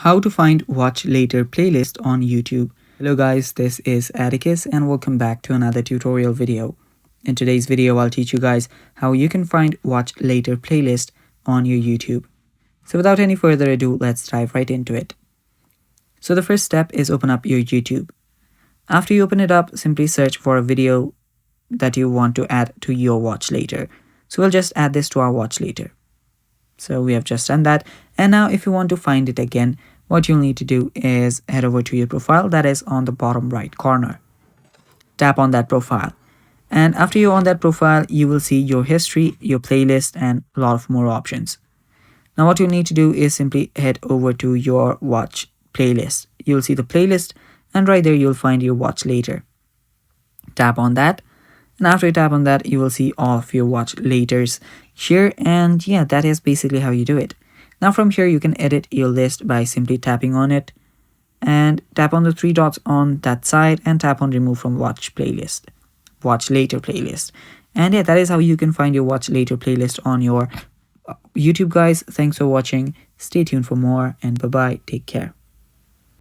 How to find watch later playlist on YouTube. Hello guys, this is Atticus and welcome back to another tutorial video. In today's video, I'll teach you guys how you can find watch later playlist on your YouTube. So without any further ado, let's dive right into it. So the first step is open up your YouTube. After you open it up, simply search for a video that you want to add to your watch later. So we'll just add this to our watch later. So we have just done that. And now if you want to find it again, what you'll need to do is head over to your profile that is on the bottom right corner. Tap on that profile. And after you're on that profile, you will see your history, your playlist, and a lot of more options. Now what you'll need to do is simply head over to your watch playlist. You'll see the playlist and right there you'll find your watch later. Tap on that. And after you tap on that, you will see all of your watch laters here. And yeah, that is basically how you do it. Now from here, you can edit your list by simply tapping on it and tap on the three dots on that side and tap on remove from watch playlist, watch later playlist. And yeah, that is how you can find your watch later playlist on your YouTube guys. Thanks for watching. Stay tuned for more and bye-bye. Take care.